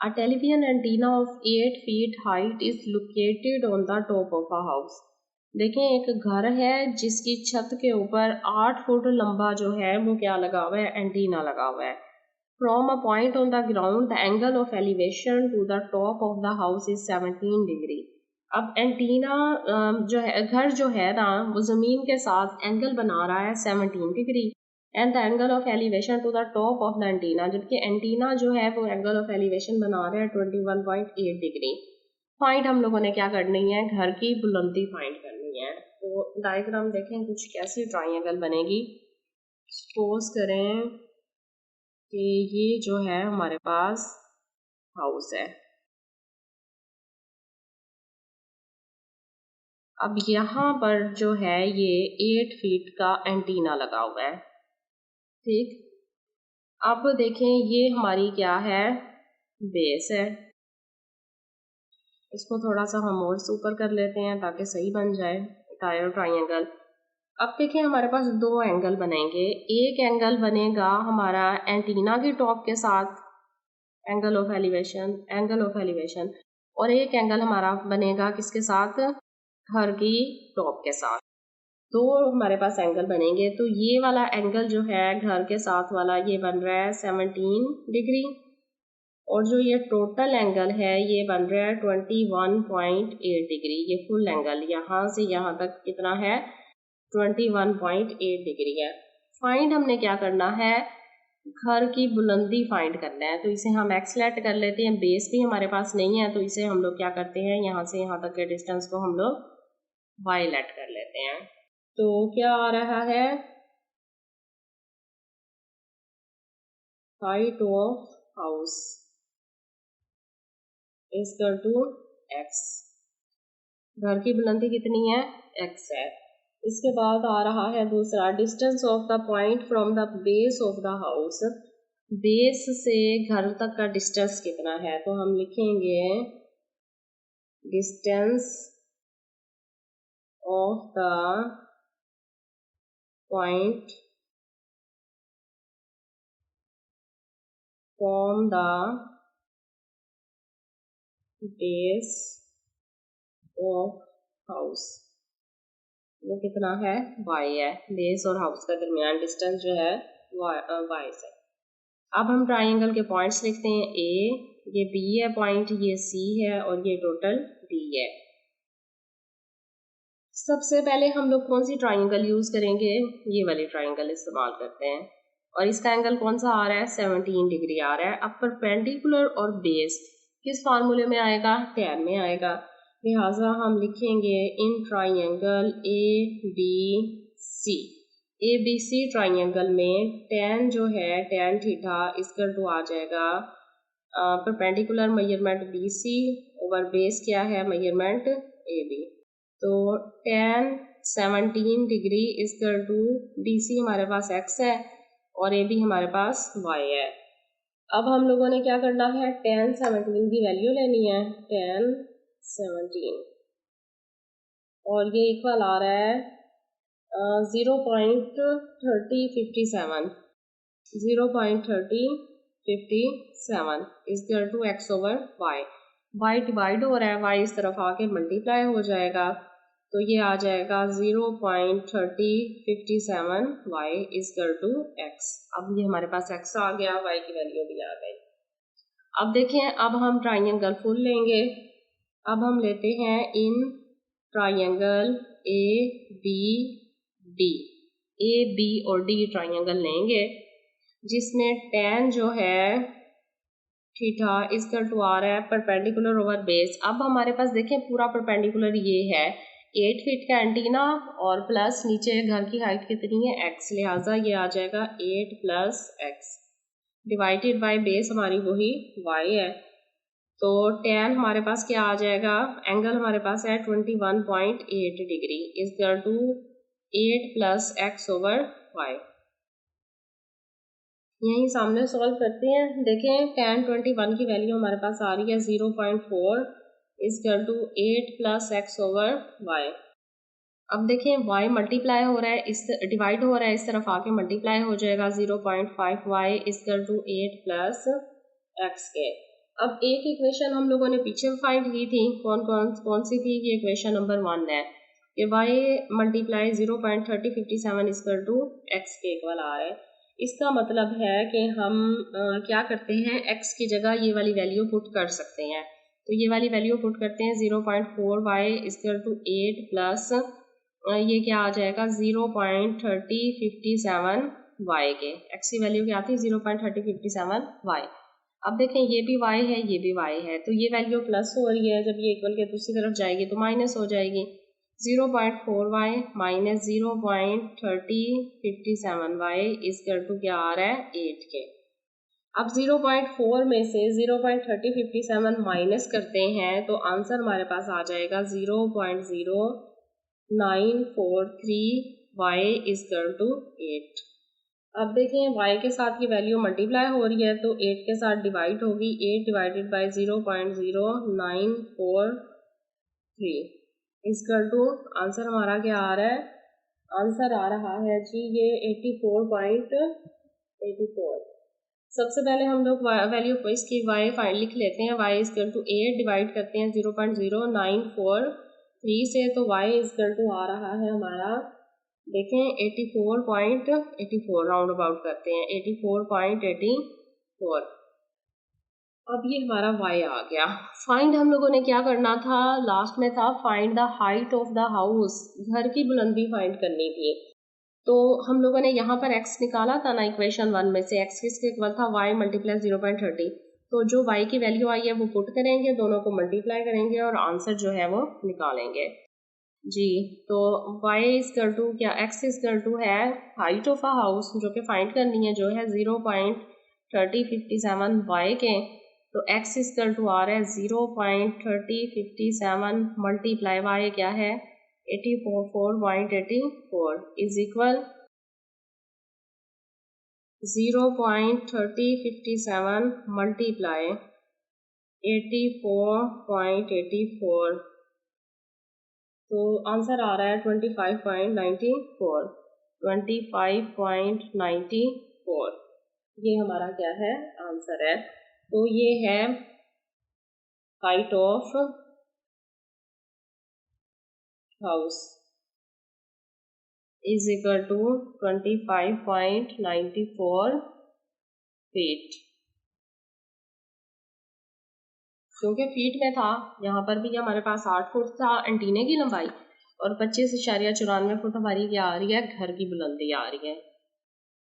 A television antenna of 8 feet height is located on the top of a house. देखें एक घर है जिसकी छत के ऊपर 8 फुट लंबा जो है वो क्या लगा हुआ है, एंटीना लगा हुआ है. From a point on the ground, the angle of elevation to the top of the house is 17 degree. अब एंटीना जो है, घर जो है ना वो ज़मीन के साथ एंगल बना रहा है 17 degree. And the angle of elevation to the top of the antenna, जबकि एंटीना जो है वो एंगल ऑफ एलिवेशन बना रहा है 21.8 डिग्री. फाइंड हम लोगों ने क्या करनी है, घर की बुलंदी फाइंड करनी है. तो डायग्राम देखें कुछ कैसी ट्राइंगल बनेगी. सपोज करें कि ये जो है हमारे पास हाउस है. अब यहाँ पर जो है ये 8 फीट का एंटीना लगा हुआ है. ठीक, अब देखें ये हमारी क्या है, बेस है. इसको थोड़ा सा हम और ऊपर कर लेते हैं ताकि सही बन जाए टायर ट्राइंगल. अब देखें हमारे पास दो एंगल बनेंगे. एक एंगल बनेगा हमारा एंटीना की टॉप के साथ, एंगल ऑफ एलिवेशन, और एक एंगल हमारा बनेगा किसके साथ, घर की टॉप के साथ. तो हमारे पास एंगल बनेंगे. तो ये वाला एंगल जो है घर के साथ वाला ये बन रहा है 17 डिग्री, और जो ये टोटल एंगल है ये बन रहा है 21.8 डिग्री. ये फुल एंगल यहाँ से यहाँ तक कितना है, 21.8 डिग्री है. फाइंड हमने क्या करना है, घर की बुलंदी फाइंड करना है. तो इसे हम एक्स लेट कर लेते हैं. बेस भी हमारे पास नहीं है तो इसे हम लोग क्या करते हैं, यहाँ से यहाँ तक के डिस्टेंस को हम लोग वाई लेट कर लेते हैं. तो क्या आ रहा है, height of house is equal to X. घर की बुलंदी कितनी है, एक्स है. इसके बाद आ रहा है दूसरा, distance of the point from the base of the house. Base से घर तक का डिस्टेंस कितना है. तो हम लिखेंगे distance of the point from the base of house, वो कितना है, y है. बेस और हाउस का दरमियान डिस्टेंस जो है y से. अब हम ट्राइंगल के पॉइंट्स लिखते हैं. A, ये B है पॉइंट, ये C है और ये टोटल D है. सबसे पहले हम लोग कौन सी ट्राइंगल यूज करेंगे, ये वाली ट्राइंगल इस्तेमाल करते हैं. और इसका एंगल कौन सा आ रहा है, 17 डिग्री आ रहा है. अब परपेंडिकुलर और बेस किस फार्मूले में आएगा, tan में आएगा. लिहाजा हम लिखेंगे इन ट्राइंगल ABC ट्राइंगल में tan जो है, tan थीटा इसका टू आ जाएगा perpendicular measurement BC over base क्या है, मेजरमेंट AB. तो tan 17 डिग्री इसका टू BC हमारे पास x है और AB हमारे पास y है. अब हम लोगों ने क्या करना है, tan 17 की वैल्यू लेनी है, tan 17, और ये इक्वल आ रहा है 0.3057 is to x over y divide हो रहा है, y इस तरफ आके मल्टीप्लाई हो जाएगा. तो ये आ जाएगा 0.3057 y इज टू x. अब ये हमारे पास x आ गया, y की वैल्यू भी आ गई. अब देखें, अब हम ट्राइंगल फुल लेंगे. अब हम लेते हैं इन ट्राइंगल A B और D ट्राइंगल लेंगे जिसमें tan जो है थीटा इसका टू आ रहा है परपेंडिकुलर ओवर बेस. अब हमारे पास देखें पूरा परपेंडिकुलर ये है 8 फीट का एंटीना और प्लस नीचे घर की हाइट कितनी है, x. लिहाजा ये आ जाएगा 8 plus x divided by base हमारी वही y है. तो tan हमारे पास क्या आ जाएगा, एंगल हमारे पास है 21.8 degree is to 8 plus x over y. यहीं सामने सॉल्व करते हैं. देखें tan 21 की वैल्यू हमारे पास आ रही है 0.4 is to 8 plus x over y. अब देखें y मल्टीप्लाई हो रहा है, इस डिवाइड हो रहा है, इस तरफ आके मल्टीप्लाई हो जाएगा 0.5y is to 8 plus x के. अब एक इक्वेशन हम लोगों ने पीछे फाइंड की थी, कौन सी थी? ये इक्वेशन नंबर 1 है कि y multiply 0.3057 equal to X के इक्वल आ रहा है। इसका मतलब है कि हम क्या करते हैं, x की जगह ये वाली वैल्यू पुट कर सकते हैं। तो ये वाली वैल्यू पुट करते हैं 0.4y इक्वल टू 8 प्लस ये क्या आ जाएगा 0.3057 y के। x की वैल्यू क्या थी? 0.3057 y। अब देखें ये भी y है, ये भी y है, तो ये वैल्यू प्लस हो रही है, जब ये इक्वल के दूसरी तरफ जाएगी तो माइनस हो जाएगी। 0.4y minus 0.3057y equal to क्या आ रहा है? 8 के। अब 0.4 में से 0.3057 माइनस करते हैं तो आंसर हमारे पास आ जाएगा 0.0943y इक्वल टू 8। अब देखें y के साथ की वैल्यू मल्टीप्लाई हो रही है तो 8 के साथ डिवाइड होगी, 8 divided by 0.0943 equal to answer हमारा क्या आ रहा है? आंसर आ रहा है जी ये 84.84। सबसे पहले हम लोग वैल्यू इसकी y फाइंड लिख लेते हैं। y इक्वल टू 8 डिवाइड करते हैं 0.0943 से, तो y इक्वल टू आ रहा है हमारा, देखें 84.84 राउंड अबाउट करते हैं 84.84। अब ये हमारा y आ गया। फाइंड हम लोगों ने क्या करना था? लास्ट में था find the height of the house, घर की बुलंदी फाइंड करनी थी। तो हम लोगों ने यहाँ पर x निकाला था ना इक्वेशन 1 में से, x किसके इक्वल था? y multiply 0.30। तो जो y की वैल्यू आई है वो पुट करेंगे, दोनों को मल्टीप्लाई करेंगे और आंसर जो है वो निकालेंगे जी। तो y इक्वल टू क्या, x इक्वल टू है हाइट ऑफ अ हाउस जो कि फाइंड करनी है, जो है 0.3057 y के। तो x इक्वल टू आ रहा है 0.3057 मल्टीप्लाई y क्या है 84.84 इज इक्वल 0.3057 मल्टीप्लाई 84.84, तो आंसर आ रहा है 25.94। 25.94 ये हमारा क्या है? आंसर है। तो ये है height of house is equal to 25.94 feet. क्योंकि फीट में था, यहाँ पर भी हमारे पास 8 फुट था एंटीने की लंबाई और 25.94 फुट हमारी क्या आ रही है? घर की बुलंदी आ रही है।